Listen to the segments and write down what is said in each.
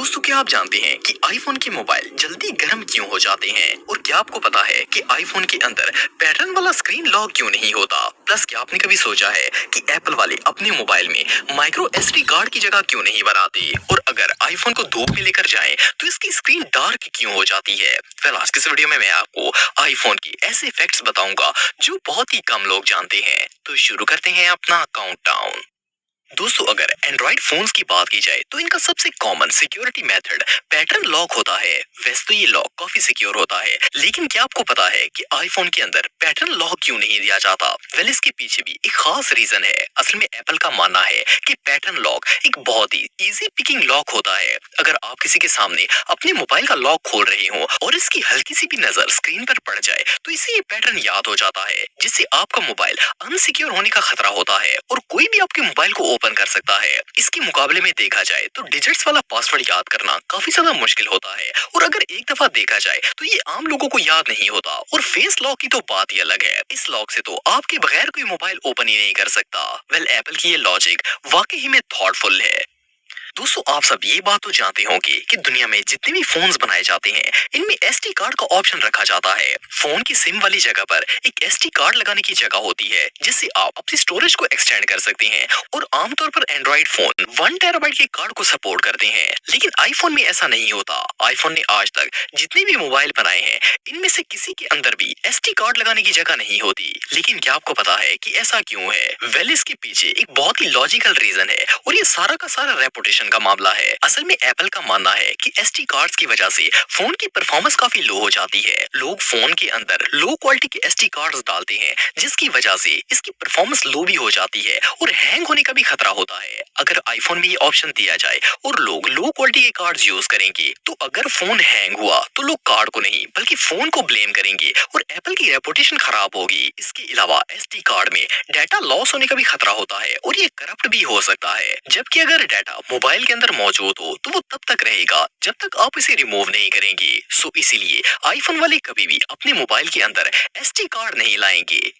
दोस्तों, क्या आप जानते हैं कि आईफोन के मोबाइल जल्दी गर्म क्यों हो जाते हैं? और क्या आपको पता है कि आईफोन के अंदर पैटर्न वाला स्क्रीन लॉक क्यों नहीं होता? प्लस क्या आपने कभी सोचा है कि एप्पल वाले अपने मोबाइल में माइक्रो एसडी कार्ड की जगह क्यों नहीं बनाते? और अगर आईफोन को धूप में लेकर जाएं तो इसकी स्क्रीन डार्क क्यों हो जाती है? आज के इस वीडियो में मैं आपको आईफोन के ऐसे फैक्ट्स बताऊंगा जो बहुत ही कम लोग जानते हैं। तो शुरू करते हैं अपना काउंटडाउन। दोस्तों, अगर एंड्रॉइड फोन्स की बात की जाए तो इनका सबसे common security method pattern lock होता है। वैसे तो ये लॉक काफी सिक्योर होता है, लेकिन क्या आपको पता है कि आईफोन के अंदर पैटर्न लॉक क्यों नहीं दिया जाता? इसके पीछे भी एक खास रीजन है। असल में एप्पल का मानना है कि पैटर्न लॉक एक बहुत ही इजी पिकिंग लॉक होता है। अगर आप किसी के सामने अपने मोबाइल का लॉक खोल रहे हो और इसकी हल्की सी भी नजर स्क्रीन पर पड़ जाए तो इसे ये पैटर्न याद हो जाता है, जिससे आपका मोबाइल अनसिक्योर होने का खतरा होता है और कोई भी आपके मोबाइल को ओपन कर सकता है। इसके मुकाबले में देखा जाए तो डिजिट्स वाला पासवर्ड याद करना काफी ज्यादा मुश्किल होता है, और अगर एक दफा देखा जाए तो ये आम लोगों को याद नहीं होता। और फेस लॉक की तो बात ही अलग है। इस लॉक से तो आपके बगैर कोई मोबाइल ओपन ही नहीं कर सकता। एप्पल की ये लॉजिक वाकई ही में थॉटफुल है। दोस्तों, आप सब ये बात तो जानते होंगे कि दुनिया में जितने भी फोन्स बनाए जाते हैं इनमें एसडी कार्ड का ऑप्शन रखा जाता है। फोन की सिम वाली जगह पर एक एसडी कार्ड लगाने की जगह होती है, जिससे आप अपनी स्टोरेज को एक्सटेंड कर सकते हैं। और आमतौर पर एंड्रॉइड फोन 1 टेराबाइट के कार्ड को सपोर्ट करते हैं, लेकिन आईफोन में ऐसा नहीं होता। आईफोन ने आज तक जितने भी मोबाइल बनाए हैं इनमें से किसी के अंदर भी एसडी कार्ड लगाने की जगह नहीं होती। लेकिन क्या आपको पता है कि ऐसा क्यों है? इसके पीछे एक बहुत ही लॉजिकल रीजन है, और ये सारा का सारा रेपुटेशन का मामला है। असल में एप्पल का मानना है कि एसडी कार्ड्स की वजह से फोन की परफॉर्मेंस काफी लो हो जाती है। लोग फोन के अंदर लो क्वालिटी के एसडी कार्ड्स डालते हैं, जिसकी वजह से इसकी परफॉर्मेंस लो भी हो जाती है और हैंग होने का भी खतरा होता है। अगर आईफोन में ये ऑप्शन दिया जाए और लोग लो क्वालिटी के कार्ड्स यूज करेंगे तो अगर फोन हैंग हुआ तो लोग कार्ड को नहीं बल्कि फोन को ब्लेम करेंगे और एप्पल की रेपुटेशन खराब होगी। इसके अलावा एसडी कार्ड में डाटा लॉस होने का भी खतरा होता है और ये करप्ट भी हो सकता है। जबकि अगर डाटा मोबाइल के अंदर मौजूद हो तो वो तब तक रहेगा जब तक आप इसे रिमूव नहीं करेंगे। इसीलिए आईफोन वाले कभी भी अपने मोबाइल के अंदर एसडी कार्ड नहीं लाएंगे।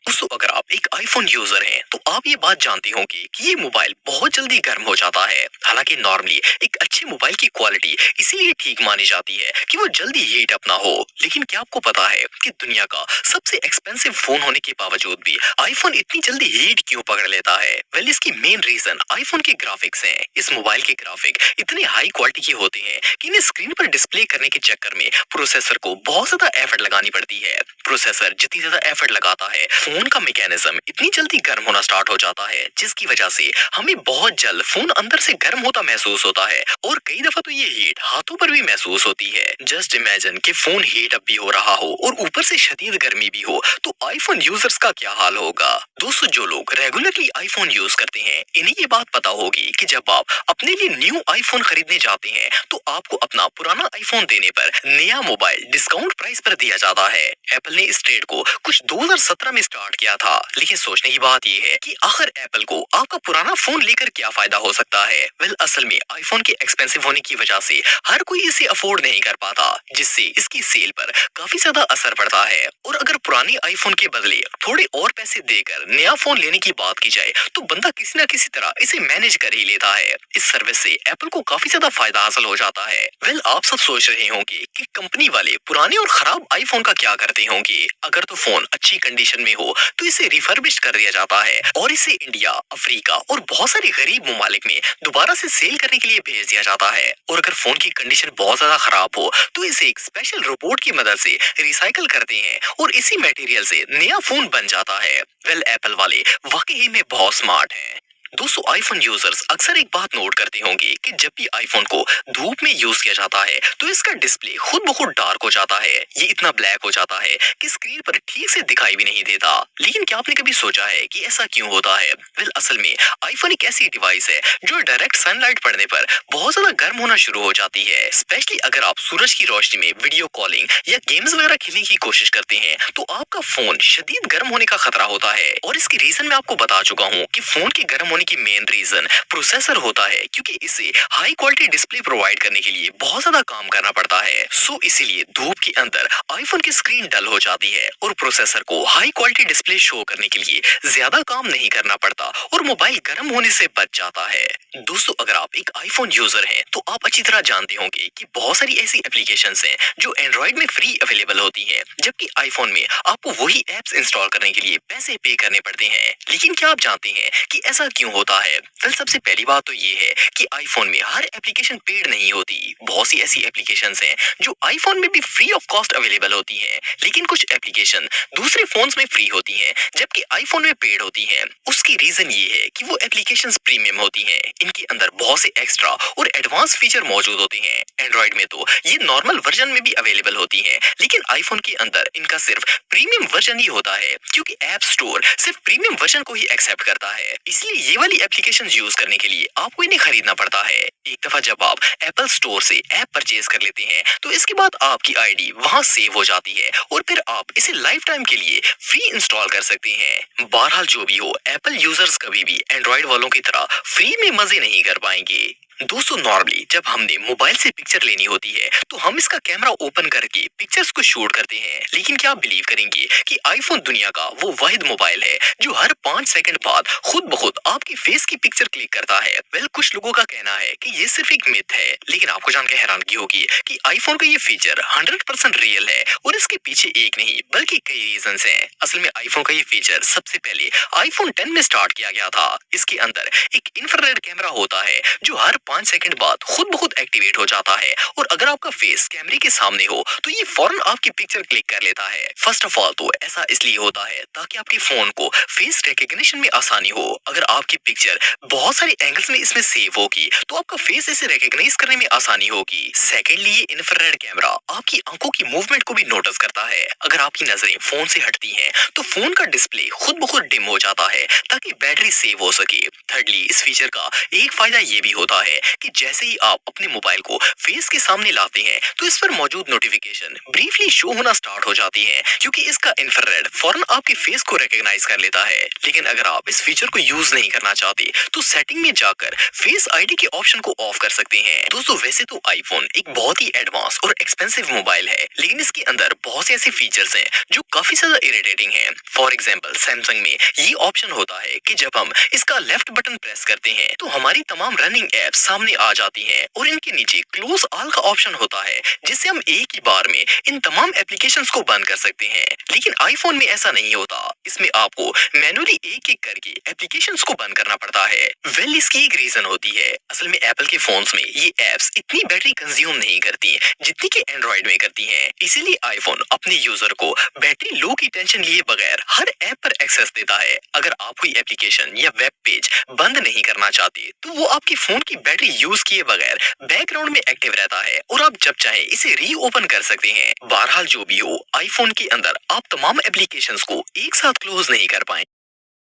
दोस्तों, अगर आप एक आईफोन यूजर हैं तो आप ये बात जानते होंगे कि ये मोबाइल बहुत जल्दी गर्म हो जाता है। हालांकि नॉर्मली एक अच्छे मोबाइल की क्वालिटी इसीलिए ठीक मानी जाती है कि वो जल्दी हीट अप ना हो। लेकिन क्या आपको पता है कि दुनिया का सबसे एक्सपेंसिव फोन होने के बावजूद भी आईफोन इतनी जल्दी हीट क्यों पकड़ लेता है? इसकी मेन रीजन आईफोन के ग्राफिक्स हैं। इस मोबाइल के ग्राफिक इतने हाई क्वालिटी के होते हैं कि इन्हें स्क्रीन पर डिस्प्ले करने के चक्कर में प्रोसेसर को बहुत ज्यादा एफर्ट लगानी पड़ती है। प्रोसेसर जितनी ज्यादा एफर्ट लगाता है फोन का मैकेनिज्म इतनी जल्दी गर्म होना स्टार्ट हो जाता है, जिसकी वजह से हमें बहुत जल्द फोन अंदर से गर्म होता महसूस होता है और कई दफा तो ये हीट हाथों पर भी महसूस होती है। जस्ट इमेजिन कि फोन हीट अप भी हो रहा हो और ऊपर से शदीद गर्मी भी हो तो आईफोन यूजर्स का क्या हाल होगा। दोस्तों, जो लोग रेगुलरली आईफोन यूज करते हैं इन्हें ये बात पता होगी कि जब आप अपने लिए न्यू आईफोन खरीदने जाते हैं तो आपको अपना पुराना आईफोन देने पर नया मोबाइल डिस्काउंट प्राइस पर दिया जाता है। एप्पल ने इस ट्रेड को कुछ 2017 में स्टार्ट किया था, लेकिन सोचने की बात यह है कि आखिर एप्पल को आपका पुराना फोन लेकर क्या फायदा हो सकता है? असल में आईफोन के एक्सपेंसिव होने की वजह से हर कोई इसे अफोर्ड नहीं कर पाता, जिससे इसकी सेल पर काफी ज्यादा असर पड़ता है। और अगर पुराने आईफोन के बदले थोड़े और पैसे देकर नया फोन लेने की बात की जाए तो बंदा किसी न किसी तरह इसे मैनेज कर ही लेता है। इस सर्विस से एप्पल को काफी ज्यादा फायदा हासिल हो जाता है। आप सब सोच रहे होंगे कि कंपनी वाले पुराने और खराब आईफोन का क्या करते होंगे। अगर तो फोन अच्छी कंडीशन में हो तो इसे रिफर्बिश कर दिया जाता है और इसे इंडिया, अफ्रीका और बहुत सारे गरीब ममालिक में दोबारा से सेल करने के लिए भेज दिया जाता है। और अगर फोन की कंडीशन बहुत ज्यादा खराब हो तो इसे एक स्पेशल रोबोट की मदद से रिसाइकल करते हैं और इसी मटेरियल से नया फोन बन जाता है। एप्पल वाले वाकई में बहुत स्मार्ट हैं। दोस्तों, आईफोन यूजर्स अक्सर एक बात नोट करते होंगे कि जब भी आईफोन को धूप में यूज किया जाता है तो इसका डिस्प्ले खुद ब खुद डार्क हो जाता है। ये इतना ब्लैक हो जाता है कि स्क्रीन पर ठीक से दिखाई भी नहीं देता। लेकिन क्या आपने कभी सोचा है कि ऐसा क्यों होता है? असल में आईफोन एक ऐसी डिवाइस है जो डायरेक्ट सनलाइट पड़ने पर बहुत ज्यादा गर्म होना शुरू हो जाती है। स्पेशली अगर आप सूरज की रोशनी में वीडियो कॉलिंग या गेम्स वगैरह खेलने की कोशिश करते हैं तो आपका फोन शदीद गर्म होने का खतरा होता है। और इसकी रीजन मैं आपको बता चुका हूँ कि फोन के गर्म होने होने की मेन रीजन प्रोसेसर होता है, क्योंकि इसे हाई क्वालिटी डिस्प्ले प्रोवाइड करने के लिए बहुत ज्यादा काम करना पड़ता है। सो इसीलिए धूप के अंदर आईफोन की स्क्रीन डल हो जाती है और प्रोसेसर को हाई क्वालिटी डिस्प्ले शो करने के लिए ज्यादा काम नहीं करना पड़ता और मोबाइल गर्म होने से बच जाता है। दोस्तों, अगर आप एक आईफोन यूजर हैं तो आप अच्छी तरह जानते होंगे कि बहुत सारी ऐसी एप्लीकेशंस हैं जो एंड्रॉइड में फ्री अवेलेबल होती हैं, जबकि आईफोन में आपको वही एप्स इंस्टॉल करने के लिए पैसे पे करने पड़ते हैं। लेकिन क्या आप जानते हैं कि ऐसा क्यों होता है? वेल, सबसे पहली बात तो ये है कि आईफोन में हर एप्लीकेशन पेड नहीं होती। बहुत सी ऐसी एप्लीकेशंस हैं जो आईफोन में भी फ्री ऑफ कॉस्ट अवेलेबल होती हैं, लेकिन कुछ एप्लीकेशन दूसरे फोन्स में फ्री होती हैं जबकि आईफोन में पेड होती हैं। उसकी रीजन ये है कि वो एप्लीकेशंस प्रीमियम होती हैं। इनके अंदर बहुत से एक्स्ट्रा और एडवांस फीचर मौजूद होते हैं। एंड्रॉइड में तो ये नॉर्मल वर्जन में भी अवेलेबल होती हैं, लेकिन आईफोन के अंदर इनका सिर्फ प्रीमियम वर्जन ही होता है, क्योंकि ऐप स्टोर सिर्फ प्रीमियम वर्जन को ही एक्सेप्ट करता है। इसलिए ये वाली एप्लीकेशन यूज करने के लिए आपको इन्हें खरीदना पड़ता है। एक दफा जब आप एप्पल स्टोर से ऐप परचेज कर लेते हैं तो इसके बाद आपकी आईडी वहां सेव हो जाती है और फिर आप इसे लाइफ टाइम के लिए फ्री इंस्टॉल कर सकते हैं। बहरहाल जो भी हो, एप्पल यूजर्स कभी भी एंड्रॉइड वालों की तरह फ्री में मजे नहीं कर पाएंगे। दोस्तों, नॉर्मली जब हमने मोबाइल से पिक्चर लेनी होती है तो हम इसका कैमरा ओपन करके पिक्चर्स को शूट करते हैं, लेकिन क्या आप बिलीव करेंगे कि आईफोन दुनिया का वो वाहिद मोबाइल है जो हर 5 सेकंड बाद खुद ब खुद आपकी फेस की पिक्चर क्लिक करता है। वेल, कुछ लोगों का कहना है कि ये सिर्फ एक मिथ है, लेकिन आपको जानकर हैरानगी होगी कि आईफोन का ये फीचर 100% रियल है और इसके पीछे एक नहीं बल्कि कई रीजन हैं। असल में आईफोन का ये फीचर सबसे पहले आईफोन 10 में स्टार्ट किया गया था। इसके अंदर एक इंफ्रारेड कैमरा होता है जो हर 5 सेकंड बाद खुद ब खुद एक्टिवेट हो जाता है और अगर आपका फेस कैमरे के सामने हो तो ये फौरन आपकी पिक्चर क्लिक कर लेता है। फर्स्ट ऑफ ऑल तो ऐसा इसलिए होता है ताकि आपके फोन को फेस रिकग्निशन में आसानी हो। अगर आपकी पिक्चर बहुत सारे एंगल्स में इसमें सेव होगी तो आपका फेस इसे रिकॉग्नाइज करने में आसानी होगी। सेकेंडली, ये इंफ्रारेड कैमरा आपकी आंखों की मूवमेंट को भी नोटिस करता है। अगर आपकी नजरें फोन से हटती हैं तो फोन का डिस्प्ले खुद ब खुद डिम हो जाता है ताकि बैटरी सेव हो सके। थर्डली, इस फीचर का एक फायदा ये भी होता है कि जैसे ही आप अपने मोबाइल को फेस के सामने लाते हैं तो इस पर मौजूद नोटिफिकेशन ब्रीफली शो होना स्टार्ट हो जाती है, क्योंकि इसका इंफ्रारेड फौरन आपके फेस को रिकॉग्नाइज कर लेता है। लेकिन अगर आप इस फीचर को यूज नहीं करना चाहते तो सेटिंग में जाकर फेस आईडी के ऑप्शन को ऑफ कर सकते हैं। दोस्तों, वैसे तो आईफोन एक बहुत ही एडवांस और एक्सपेंसिव मोबाइल है, लेकिन इसके अंदर बहुत से ऐसे फीचर्स हैं जो काफी ज्यादा इरिटेटिंग हैं। फॉर एग्जांपल, सैमसंग में ये ऑप्शन होता है कि जब हम इसका लेफ्ट बटन प्रेस करते हैं तो हमारी तमाम रनिंग ऐप सामने आ जाती हैं और इनके नीचे क्लोज ऑल का ऑप्शन होता है जिससे हम एक ही बार में इन तमाम एप्लीकेशंस को बंद कर सकते हैं। लेकिन आईफोन में ऐसा नहीं होता, इसमें आपको मैनुअली एक एक करके एप्लीकेशंस को बंद करना पड़ता है। वेल, इसकी एक रीजन होती है। असल में एप्पल के फोन्स में ये एप्स इतनी बैटरी कंज्यूम नहीं करती जितनी कि एंड्रॉइड में करती हैं। इसीलिए आईफोन अपने यूजर को बैटरी लो की टेंशन लिए बगैर हर ऐप पर एक्सेस देता है। अगर आप कोई एप्लीकेशन या वेब पेज बंद नहीं करना चाहते तो वो आपके फोन की बैटरी यूज किए बगैर बैकग्राउंड में एक्टिव रहता है और आप जब चाहे इसे रीओपन कर सकते हैं। बहरहाल जो भी हो, आईफोन के अंदर आप तमाम एप्लीकेशंस को एक साथ क्लोज नहीं कर पाए।